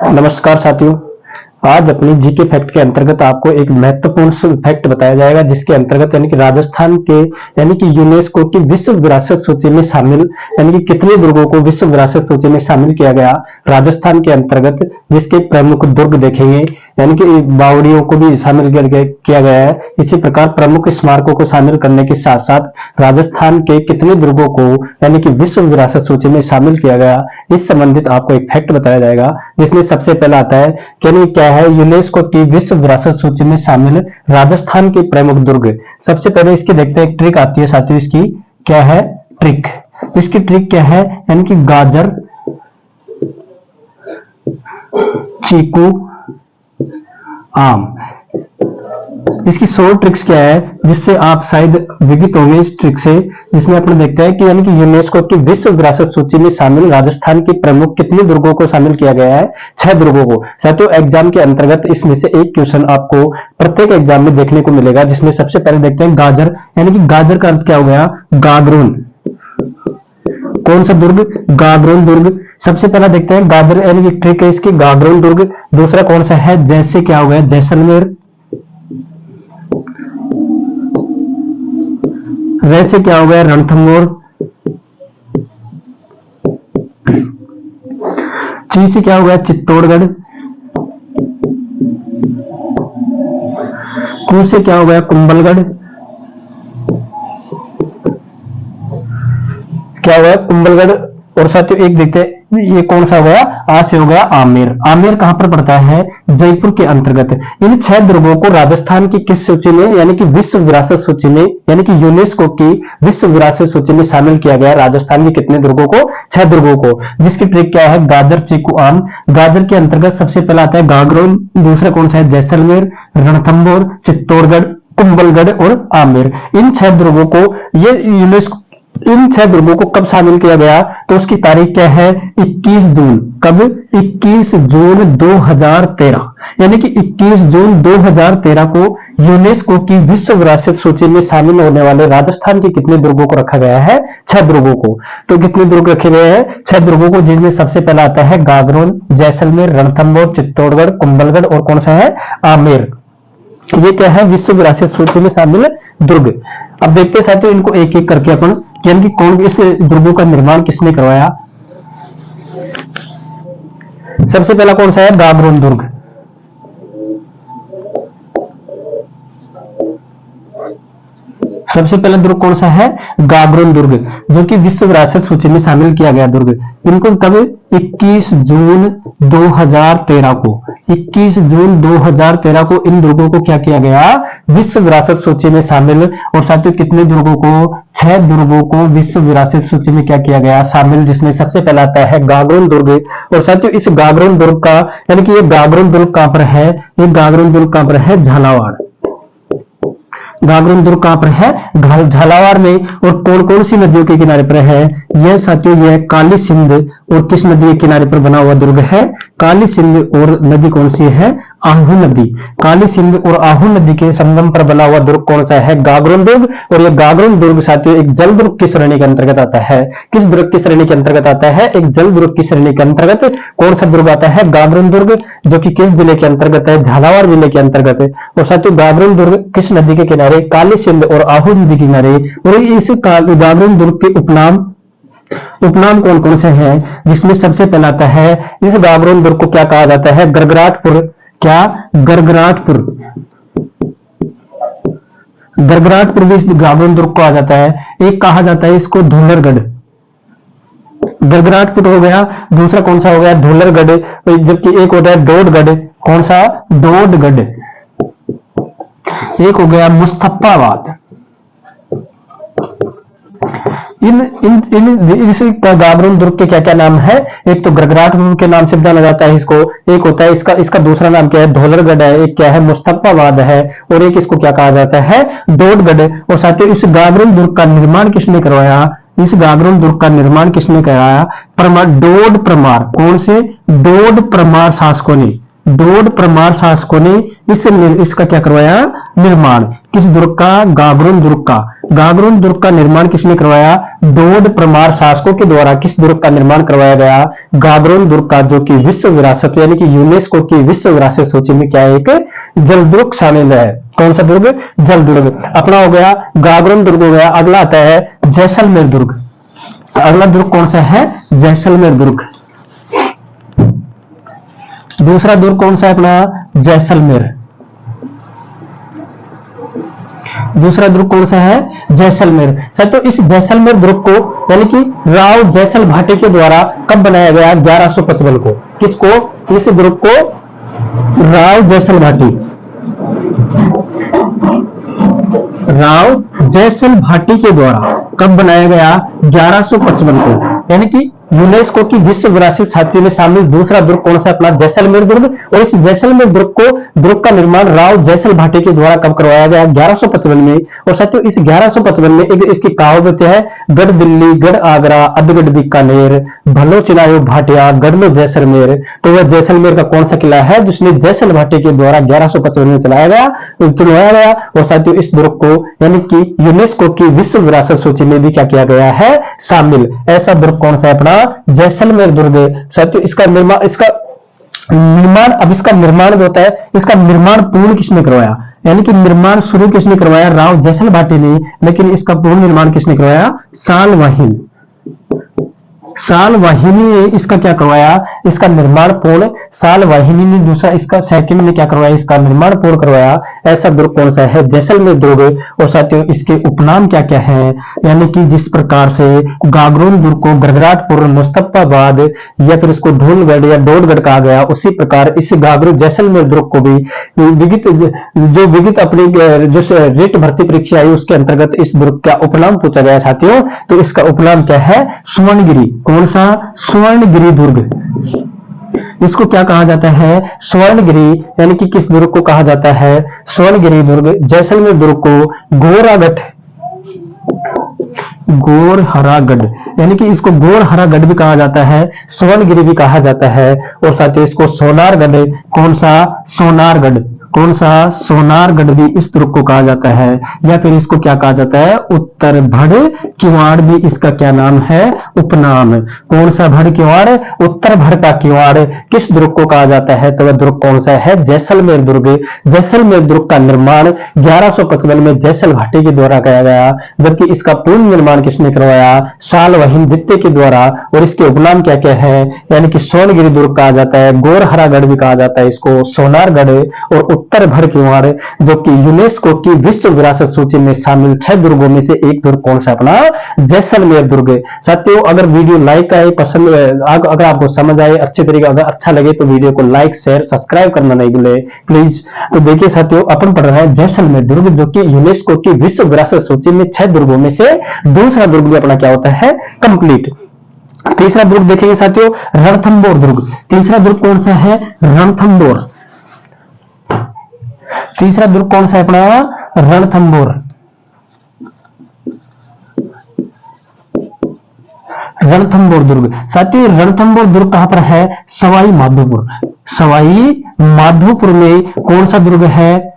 नमस्कार साथियों। आज अपनी जीके फैक्ट के अंतर्गत आपको एक महत्वपूर्ण फैक्ट बताया जाएगा, जिसके अंतर्गत यानी कि राजस्थान के यानी कि यूनेस्को की विश्व विरासत सूची में शामिल यानी कि कितने दुर्गों को विश्व विरासत सूची में शामिल किया गया राजस्थान के अंतर्गत, जिसके प्रमुख दुर्ग देखेंगे यानी कि बावड़ियों को भी शामिल किया गया है। इसी प्रकार प्रमुख स्मारकों को शामिल करने के साथ साथ राजस्थान के कितने दुर्गों को यानी कि विश्व विरासत सूची में शामिल किया गया, इस संबंधित आपको एक फैक्ट बताया जाएगा, जिसमें सबसे पहला आता है कि क्या है यूनेस्को की विश्व विरासत सूची में शामिल राजस्थान के प्रमुख दुर्ग। सबसे पहले इसकी देखते हैं, ट्रिक आती है साथियों। इसकी क्या है ट्रिक? इसकी ट्रिक क्या है यानी कि गाजर, चीकू, आम। इसकी 100 ट्रिक्स क्या है जिससे आप शायद विदित होंगे इस ट्रिक से, जिसमें अपन देखते हैं कि यानी कि यूनेस्को की विश्व विरासत सूची में शामिल राजस्थान के प्रमुख कितने दुर्गों को शामिल किया गया है? 6 दुर्गों को। साथियों एग्जाम के अंतर्गत इसमें से एक क्वेश्चन आपको प्रत्येक एग्जाम में देखने को मिलेगा, जिसमें सबसे पहले देखते हैं गाजर, यानी कि गाजर का अर्थ क्या हो गया? गागरोन। कौन सा दुर्ग? गागरोन दुर्ग। सबसे पहला देखते हैं गाजर यानी कि ट्रिक है इसकी गागरोन दुर्ग। दूसरा कौन सा है? जैसे क्या हो गया? जैसलमेर। वैसे क्या हो गया? रणथंभौर। ची से क्या हो गया? चित्तौड़गढ़। कू से क्या हो गया? कुंभलगढ़। क्या हो गया? कुंभलगढ़। और साथियों एक देखते हैं ये कौन सा हो गया? आ से हो गया आमेर। आमेर कहां पर पड़ता है? जयपुर के अंतर्गत। इन 6 दुर्गों को राजस्थान की किस सूची में यानी कि विश्व विरासत सूची में यानी कि यूनेस्को की विश्व विरासत सूची में शामिल किया गया? राजस्थान के कितने दुर्गों को? 6 दुर्गों को। जिसकी ट्रिक क्या है? गाजर, चीकू, आम। गाजर के अंतर्गत सबसे पहला आता है गागरोन। दूसरा कौन सा है? जैसलमेर, रणथंभौर, चित्तौड़गढ़, कुंभलगढ़ और आमेर। इन 6 दुर्गों को ये यूनेस्को इन 6 दुर्गों को कब शामिल किया गया? तो उसकी तारीख क्या है? 21 जून। कब? 21 जून 2013। यानी कि 21 जून 2013 को यूनेस्को की विश्व विरासत सूची में शामिल होने वाले राजस्थान के कितने दुर्गों को रखा गया है? 6 दुर्गों को। तो कितने दुर्ग रखे गए हैं? 6 दुर्गों को, जिनमें सबसे पहला आता है गागरोन, जैसलमेर, रणथंभौर, चित्तौड़गढ़, कुंभलगढ़ और कौन सा है? आमेर। ये क्या है? विश्व विरासत सूची में शामिल दुर्ग। अब देखते हैं साथियों इनको एक एक करके अपन, यानी कि कौन इस दुर्गों का निर्माण किसने करवाया। सबसे पहला कौन सा है? गागरोन दुर्ग। सबसे पहला दुर्ग कौन सा है? गागरोन दुर्ग, जो कि विश्व विरासत सूची में शामिल किया गया दुर्ग। इनको कब? 21 जून 2013 को। 21 जून 2013 को इन दुर्गों को क्या किया गया? विश्व विरासत सूची में शामिल। और साथियों कितने दुर्गों को? 6 दुर्गों को विश्व विरासत सूची में क्या किया गया? शामिल, जिसमें सबसे पहला आता है गागरोन दुर्ग। और साथियों इस गागरोन दुर्ग का यानी कि ये गागरोन दुर्ग कहां पर है? ये गागरोन दुर्ग कहां पर है? झालावाड़। गागरोन दुर्ग कहां पर है? झालावाड़ में। और कौन कौन सी नदियों के किनारे पर है? यह साथियों यह काली सिंध और किस नदी के किनारे पर बना हुआ दुर्ग है? काली सिंध और नदी कौन सी है? आहू नदी। काली सिंध और आहू नदी के संगम पर बना हुआ दुर्ग कौन सा है? गागरोन दुर्ग। और यह गागरोन दुर्ग साथियों एक जल दुर्ग की श्रेणी के अंतर्गत आता है। किस दुर्ग की श्रेणी के अंतर्गत आता है? एक जल दुर्ग की श्रेणी के अंतर्गत कौन सा दुर्ग आता है? गागरोन दुर्ग, जो कि किस जिले के अंतर्गत है? झालावाड़ जिले के अंतर्गत है। और साथियों गागरोन दुर्ग किस नदी के किनारे? काली सिंध और आहू नदी के किनारे। और इस गागरोन दुर्ग के उपनाम कौन कौन से हैं? जिसमें सबसे पहला आता है इस गागरोन दुर्ग को क्या कहा जाता है? गरगराटपुर। क्या? गरगराटपुर। गरगराटपुर भी इस गागरोन दुर्ग को आ जाता है। एक कहा जाता है इसको धूलरगढ़। गरगराटपुर हो गया। दूसरा कौन सा हो गया? धूलरगढ़। जबकि एक होता है डोडगढ़। कौन सा? डोडगढ़। एक हो गया मुस्तफाबाद। इस गागरोन दुर्ग के क्या क्या नाम है? एक तो गरगराटपुर के नाम से जाना जाता है इसको। एक होता है इसका दूसरा नाम क्या है? धौलरगढ़ है। एक क्या है? मुस्तफाबाद है। और एक इसको क्या कहा जाता है? डोडगढ़। और साथियों इस गागरोन दुर्ग का निर्माण किसने करवाया? इस गागरोन दुर्ग का निर्माण किसने कराया? डोड परमार। कौन से? डोड परमार शासकों ने। डोड परमार शासकों ने इसका क्या करवाया, निर्माण। किस दुर्ग का, गागरोन दुर्ग का। गागरोन दुर्ग का निर्माण किसने करवाया, डोड परमार शासकों के द्वारा किस दुर्ग का निर्माण करवाया गया, गागरोन दुर्ग का, जो कि विश्व विरासत यानी कि यूनेस्को की विश्व विरासत सूची में क्या एक जल दुर्ग शामिल है। कौन सा दुर्ग, जल दुर्ग। अपना हो गया गागरोन दुर्ग हो गया। अगला आता है जैसलमेर दुर्ग। अगला दुर्ग कौन सा है, जैसलमेर दुर्ग। दूसरा दुर्ग कौन सा है अपना, जैसलमेर। दूसरा दुर्ग कौन सा है, जैसलमेर। सर तो इस जैसलमेर दुर्ग को यानी कि राव जैसल भाटी के द्वारा कब बनाया गया, 1155 को। किसको, इस दुर्ग को राव जैसल भाटी, राव जैसल भाटी के द्वारा कब बनाया गया, 1155 को। यानी कि यूनेस्को की विश्व विरासत सूची में शामिल दूसरा दुर्ग कौन सा अपना, जैसलमेर दुर्ग। और इस जैसलमेर दुर्ग का निर्माण राव जैसल भाटी के द्वारा कब करवाया गया, 1155 में। और साथियों इस 1155 में एक इसकी कहावत है, गढ़ दिल्ली, गढ़ आगरा, अधगढ़ बीकानेर, भलो चिनायो भाटिया, गढ़ लो जैसलमेर। तो वह जैसलमेर का कौन सा किला है जिसने जैसल भाटी के द्वारा 1155 में चुनवाया गया। और साथियों इस दुर्ग को यानी कि यूनेस्को की विश्व विरासत सूची में भी क्या किया गया है, शामिल। ऐसा दुर्ग कौन सा है अपना, जैसलमेर दुर्ग। साथियों इसका निर्माण अब इसका निर्माण जो होता है, इसका निर्माण पूर्ण किसने करवाया, यानी कि निर्माण शुरू किसने करवाया, राव जैसल भाटी ने। लेकिन इसका पूर्ण निर्माण किसने करवाया, सालवाहिनी ने इसका क्या करवाया, इसका निर्माण पूर्ण सालवाहिनी ने। दूसरा इसका सेकंड ने क्या करवाया, इसका निर्माण पूर्ण करवाया। ऐसा दुर्ग कौन सा है, जैसलमेर दुर्ग। और साथियों इसके उपनाम क्या क्या है, यानी कि जिस प्रकार से गागरोन दुर्ग को गड़गड़ाटपुर, मुस्तफाबाद या फिर इसको ढोलगढ़ या डोडगढ़ कहा गया, उसी प्रकार इस गागरोन जैसलमेर दुर्ग को भी विगित अपनी जो रेट भर्ती परीक्षा आई उसके अंतर्गत इस दुर्ग का उपनाम पूछा गया साथियों। तो इसका उपनाम क्या है, स्वर्णगिरी। कौन सा, स्वर्णगिरी दुर्ग। इसको क्या कहा जाता है, स्वर्णगिरी। यानी कि किस दुर्ग को कहा जाता है, स्वर्णगिरी दुर्ग। जैसलमेर दुर्ग को गोरहरागढ़ यानी कि इसको गोरहरागढ़ भी कहा जाता है, स्वर्णगिरी भी कहा जाता है। और साथ ही इसको सोनारगढ़, कौन सा, सोनारगढ़। कौन सा, सोनारगढ़ भी इस दुर्ग को कहा जाता है। या फिर इसको क्या कहा जाता है, उत्तर भड़ किवाड़ भी इसका क्या नाम है, उपनाम। कौन सा भड़ किवाड़, उत्तर भड़ का किवाड़ किस दुर्ग को कहा जाता है, तो वह दुर्ग कौन सा है, जैसलमेर दुर्ग। जैसलमेर दुर्ग का निर्माण 1155 में जैसल भाटी के द्वारा किया गया, जबकि इसका पूर्ण निर्माण किसने करवाया, सालवाहिनी द्वितीय के द्वारा। और इसके उपनाम क्या क्या है, यानी कि स्वर्णगिरी दुर्ग कहा जाता है, गोरहरागढ़ भी कहा जाता है इसको, सोनारगढ़ और उत्तर भड़ किवाड़, जो कि यूनेस्को की विश्व विरासत सूची में शामिल 6 दुर्गों में से एक दुर्ग कौन सा अपना, जैसलमेर दुर्ग। साथियों अगर वीडियो लाइक आए, पसंद, अगर आपको समझ आए अच्छे तरीके, अगर अच्छा लगे तो वीडियो को लाइक शेयर सब्सक्राइब करना नहीं भूले प्लीज। तो देखिए साथियों अपन पढ़ रहे हैं जैसलमेर दुर्ग, जो कि यूनेस्को की विश्व विरासत सूची में 6 दुर्गों में से दूसरा दुर्ग भी अपना क्या होता है, कंप्लीट। तीसरा दुर्ग देखेंगे साथियों, रणथंबोर दुर्ग। तीसरा दुर्ग कौन सा है, रणथंबोर। तीसरा दुर्ग कौन सा है अपना, रणथंबोर। रणथंबोर दुर्ग। साथियों रणथंबोर दुर्ग कहां पर है, सवाई माधोपुर। सवाई माधोपुर में कौन सा दुर्ग है,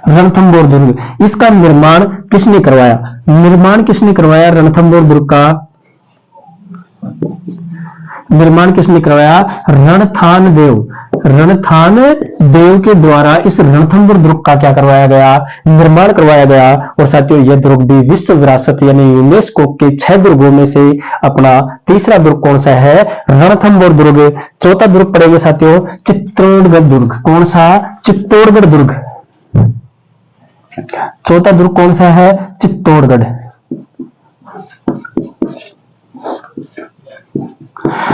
रणथंबोर दुर्ग। इसका निर्माण किसने करवाया, निर्माण किसने करवाया, रणथंबोर दुर्ग का निर्माण किसने करवाया, रणथान देव के द्वारा इस रणथंबोर दुर्ग का क्या करवाया गया, निर्माण करवाया गया। और साथियों यह दुर्ग भी विश्व विरासत यानी यूनेस्को के 6 दुर्गों में से अपना तीसरा दुर्ग कौन सा है, रणथंबोर दुर्ग। चौथा दुर्ग पड़ेगा साथियों, चित्तौड़गढ़ दुर्ग। कौन सा, चित्तौड़गढ़ दुर्ग। चौथा दुर्ग कौन सा है, चित्तौड़गढ़।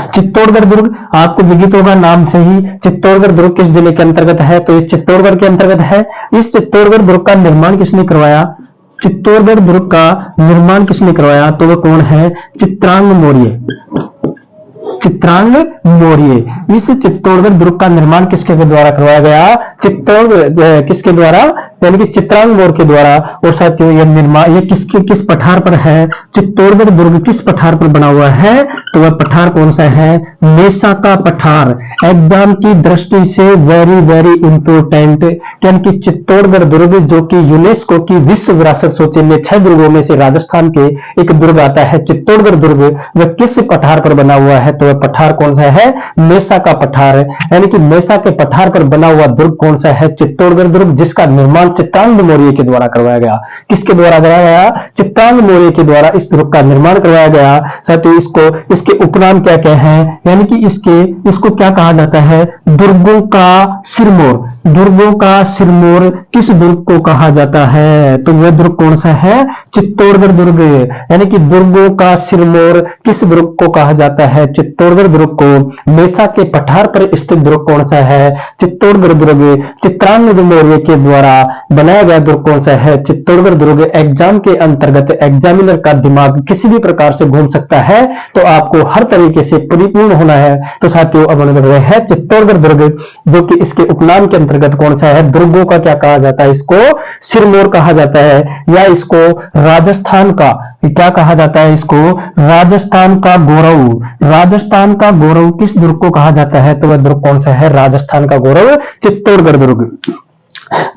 चित्तौड़गढ़ दुर्ग आपको विदित होगा नाम से ही। चित्तौड़गढ़ दुर्ग किस जिले के अंतर्गत है, तो ये चित्तौड़गढ़ के अंतर्गत है। इस चित्तौड़गढ़ दुर्ग का निर्माण किसने करवाया, चित्तौड़गढ़ दुर्ग का निर्माण किसने करवाया, तो वह कौन है, चित्रांग मौर्य। चित्रांग मौर्य। इस चित्तौड़गढ़ दुर्ग का निर्माण किसके द्वारा करवाया गया, चित्तौड़गढ़ किसके द्वारा, यानी कि चित्रांग मोर के द्वारा। और साथियों यह निर्माण ये किस पठार पर है? चित्तौड़गढ़ दुर्ग किस पठार पर बना हुआ है? तो वह पठार कौन सा है? मेसा का पठार। एग्जाम की दृष्टि से वेरी वेरी इंपोर्टेंट, यानी कि चित्तौड़गढ़ दुर्ग जो कि यूनेस्को की विश्व विरासत सूची में 6 दुर्गों में से राजस्थान के एक दुर्ग आता है चित्तौड़गढ़ दुर्ग। वह किस पठार पर बना हुआ है? तो वह पठार कौन सा है? मेसा का पठार। यानी कि मेसा के पठार पर बना हुआ दुर्ग कौन सा है? चित्तौड़गढ़ दुर्ग, जिसका निर्माण चित्रांग मौर्य के द्वारा करवाया गया। किसके द्वारा कराया गया? चित्रांग मौर्य के द्वारा इस दुर्ग का निर्माण करवाया गया। साथियों इसके उपनाम क्या क्या है? यानी कि इसको क्या कहा जाता है? दुर्गों का सिरमौर। दुर्गों का सिरमौर किस दुर्ग को कहा जाता है? तो वह दुर्ग कौन सा है? चित्तौड़गढ़ दुर्ग। यानी कि दुर्गों का सिरमौर किस दुर्ग को कहा जाता है? चित्तौड़गढ़ दुर्ग को। मेसा के पठार पर स्थित दुर्ग कौन सा है? चित्तौड़गढ़ दुर्ग। चित्रांग मौर्य के द्वारा बनाया गया दुर्ग कौन सा है? चित्तौड़गढ़ दुर्ग। एग्जाम के अंतर्गत एग्जामिनर का दिमाग किसी भी प्रकार से घूम सकता है, तो आपको हर तरीके से परिपूर्ण होना है। तो साथियों अब बढ़ रहे हैं चित्तौड़गढ़ दुर्ग, जो कि इसके उपनाम के अंतर्गत कौन सा है? दुर्गों का क्या कहा जाता है? इसको सिरमौर कहा जाता है, या इसको राजस्थान का क्या कहा जाता है? इसको राजस्थान का गौरव। राजस्थान का गौरव किस दुर्ग को कहा जाता है? तो वह दुर्ग कौन सा है? राजस्थान का गौरव चित्तौड़गढ़ दुर्ग।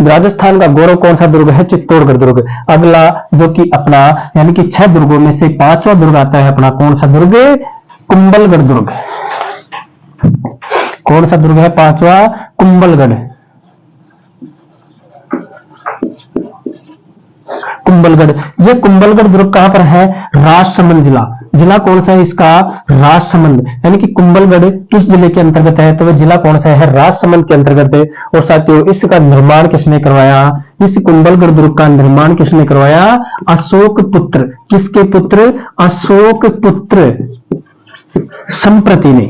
राजस्थान का गौरव कौन सा दुर्ग है? चित्तौड़गढ़ दुर्ग। अगला जो कि अपना यानी कि 6 दुर्गों में से 5वां दुर्ग आता है अपना, कौन सा दुर्ग? कुंभलगढ़ दुर्ग। कौन सा दुर्ग है? 5वां कुंभलगढ़। कुंभलगढ़। ये कुंभलगढ़ दुर्ग कहां पर है? राजसमंद जिला। जिला कौन सा है इसका? राजसमंद। यानी कि कुंभलगढ़ किस जिले के अंतर्गत है? तो वह जिला कौन सा है? राजसमंद के अंतर्गत है। और साथियों इसका निर्माण किसने करवाया? इस कुंभलगढ़ दुर्ग का निर्माण किसने करवाया? अशोक पुत्र। किसके पुत्र? अशोक पुत्र संप्रति ने।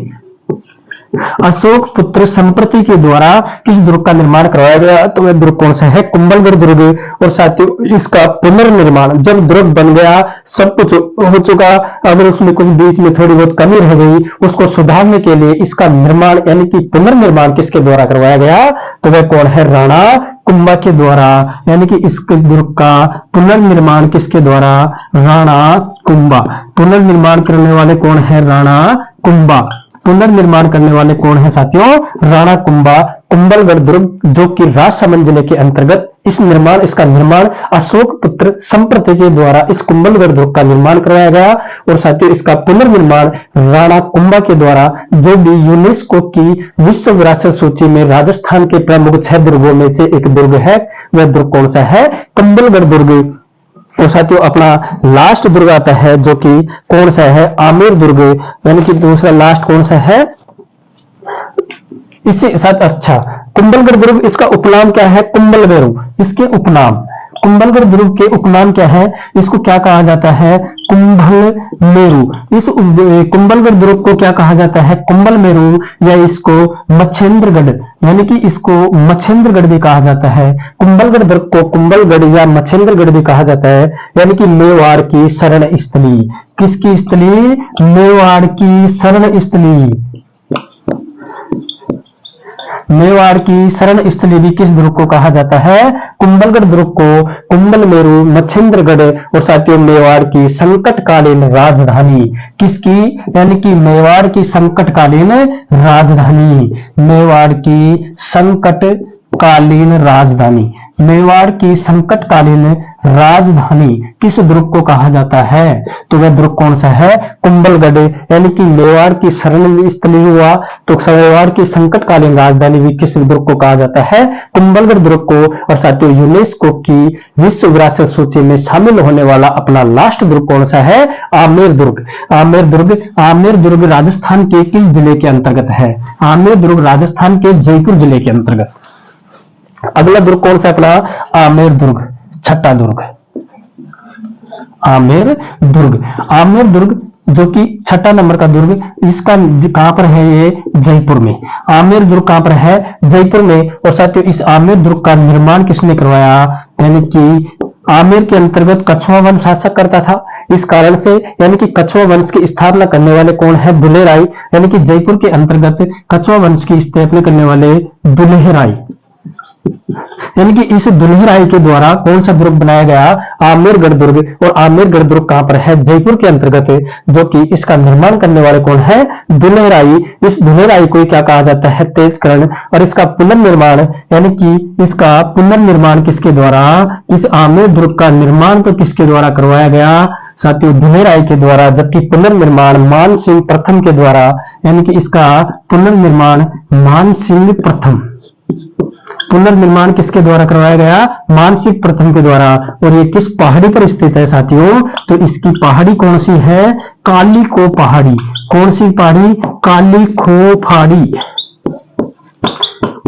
अशोक पुत्र संप्रति के द्वारा किस दुर्ग का निर्माण करवाया गया? तो वह दुर्ग कौन सा है? कुंभलगढ़ दुर्ग। और साथियों इसका पुनर्निर्माण, जब दुर्ग बन गया, सब कुछ हो चुका, अगर उसमें कुछ बीच में थोड़ी बहुत कमी रह गई, उसको सुधारने के लिए इसका निर्माण यानी कि पुनर्निर्माण किसके द्वारा करवाया गया? तो वह कौन है? राणा कुंभा के द्वारा। यानी कि इस दुर्ग का पुनर्निर्माण किसके द्वारा? राणा कुंभा। पुनर्निर्माण करने वाले कौन है? राणा कुंभा। पुनर्निर्माण करने वाले कौन है साथियों? राणा कुंभा। कुंभलगढ़ दुर्ग जो कि राजसमंद जिले के अंतर्गत इसका निर्माण अशोक पुत्र संप्रति के द्वारा इस कुंभलगढ़ दुर्ग का निर्माण करवाया गया। और साथियों इसका पुनर्निर्माण राणा कुंभा के द्वारा, जो भी यूनेस्को की विश्व विरासत सूची में राजस्थान के प्रमुख 6 दुर्गों में से एक दुर्ग है, वह दुर्ग कौन सा है? कुंभलगढ़ दुर्ग। और साथियों अपना लास्ट दुर्ग आता है जो कि कौन सा है? आमेर दुर्ग। यानी कि दूसरा लास्ट कौन सा है? इससे साथ अच्छा कुंभलगढ़ दुर्ग, इसका उपनाम क्या है? कुंभलमेरु। इसके उपनाम कुंभलगढ़ दुर्ग के उपनाम क्या है? इसको क्या कहा जाता है? कुंभलमेरु। इस कुंभलगढ़ दुर्ग को क्या कहा जाता है? कुंभलमेरु, या इसको मच्छेंद्रगढ़, यानी कि इसको मच्छेंद्रगढ़ भी कहा जाता है। कुंभलगढ़ दुर्ग को कुंभलगढ़ या मच्छेंद्रगढ़ भी कहा जाता है। यानी कि मेवाड़ की शरण स्थली। किसकी स्थली? मेवाड़ की शरण स्थली। मेवाड़ की शरण स्थली भी किस दुर्ग को कहा जाता है? कुंभलगढ़ दुर्ग को कुंभलमेरु, मच्छेंद्रगढ़ और साथियों मेवाड़ की संकटकालीन राजधानी। किसकी? यानी कि मेवाड़ की संकटकालीन राजधानी। मेवाड़ की संकटकालीन राजधानी। मेवाड़ की संकटकालीन राजधानी किस दुर्ग को कहा जाता है? तो वह दुर्ग कौन सा है? कुंभलगढ़। यानी कि मेवाड़ की शरण स्थली हुआ, तो मेवाड़ की संकटकालीन राजधानी भी किस दुर्ग को कहा जाता है? कुंभलगढ़ दुर्ग को। और साथियों यूनेस्को की विश्व विरासत सूची में शामिल होने वाला अपना लास्ट दुर्ग कौन सा है? आमेर दुर्ग। आमेर दुर्ग। आमेर दुर्ग राजस्थान के किस जिले के अंतर्गत है? आमेर दुर्ग राजस्थान के जयपुर जिले के अंतर्गत। अगला दुर्ग कौन सा अपना? आमेर दुर्ग, छठा दुर्ग आमेर दुर्ग। आमेर दुर्ग जो कि छठा नंबर का दुर्ग, इसका कहां पर है? ये जयपुर में। आमेर दुर्ग कहां पर है? जयपुर में। और साथियों इस आमेर दुर्ग का निर्माण किसने करवाया? यानी कि आमेर के अंतर्गत कछुआ वंश शासक करता था। इस कारण से यानी कि कछुआ वंश की स्थापना करने वाले कौन है? दुलेराय। यानी कि जयपुर के अंतर्गत कछुआ वंश की स्थापना करने वाले दुलेराय। यानी कि इस दुल्हराई के द्वारा कौन सा दुर्ग बनाया गया? आमेरगढ़ दुर्ग। और आमेरगढ़ दुर्ग कहां पर है? जयपुर के अंतर्गत, जो कि इसका निर्माण करने वाले कौन है? दुल्हराई। इस दुल्हराई को क्या कहा जाता है? तेजकर्ण। और इसका पुनर्निर्माण, यानी कि इसका पुनर्निर्माण किसके द्वारा? इस आमेर दुर्ग का निर्माण तो किसके द्वारा करवाया गया? साथियों दुल्हराई के द्वारा, जबकि पुनर्निर्माण मान सिंह प्रथम के द्वारा, यानी कि इसका पुनर्निर्माण मान सिंह प्रथम, पुनर्निर्माण किसके द्वारा करवाया गया? मानसिंह प्रथम के द्वारा। और ये किस पहाड़ी पर स्थित है साथियों? तो इसकी पहाड़ी कौन सी है? कालीको पहाड़ी। कौन सी पहाड़ी? कालीखो पहाड़ी,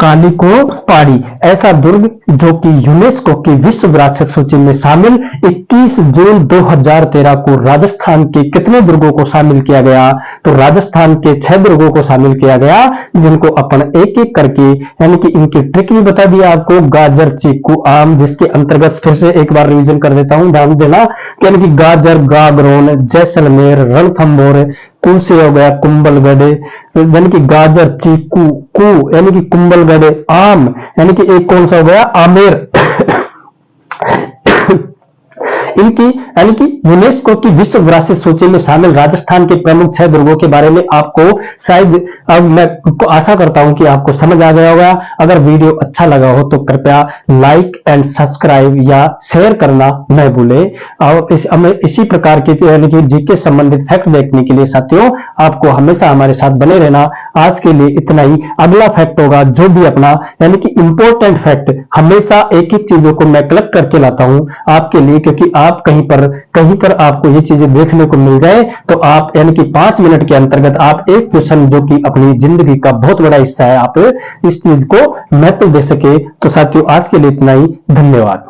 कालीको पहाड़ी। ऐसा दुर्ग जो कि यूनेस्को की विश्व विरासत सूची में शामिल 21 जून 2013 को राजस्थान के कितने दुर्गों को शामिल किया गया? तो राजस्थान के 6 दुर्गों को शामिल किया गया, जिनको अपन एक एक करके, यानी कि इनकी ट्रिक भी बता दिया आपको, गाजर, चीकू, आम, जिसके अंतर्गत फिर से एक बार रिवीजन कर देता हूं, ध्यान देना। यानी कि गाजर, गागरोन, जैसलमेर, रणथंभौर, कु से हो गया कुंभलगढ़, यानी कि गाजर, चीकू, कु यानी कि कुंभलगढ़, आम यानी कि एक कौन सा हो गया? आमेर। इनकी यानी कि यूनेस्को की विश्व विरासत सूची में शामिल राजस्थान के प्रमुख 6 दुर्गों के बारे में आपको शायद, अब मैं आशा करता हूं कि आपको समझ आ गया होगा। अगर वीडियो अच्छा लगा हो तो कृपया लाइक एंड सब्सक्राइब या शेयर करना न भूले। और इसी प्रकार के यानी कि जीके संबंधित फैक्ट देखने के लिए साथियों आपको हमेशा हमारे साथ बने रहना। आज के लिए इतना ही। अगला फैक्ट होगा जो भी अपना, यानी कि इंपॉर्टेंट फैक्ट, हमेशा एक एक चीजों को मैं कलेक्ट करके लाता हूं आपके लिए, क्योंकि आप कहीं पर आपको ये चीजें देखने को मिल जाए तो आप, यानी कि 5 मिनट के अंतर्गत आप एक क्वेश्चन जो कि अपनी जिंदगी का बहुत बड़ा हिस्सा है, आप इस चीज को महत्व दे सके। तो साथियों आज के लिए इतना ही। धन्यवाद।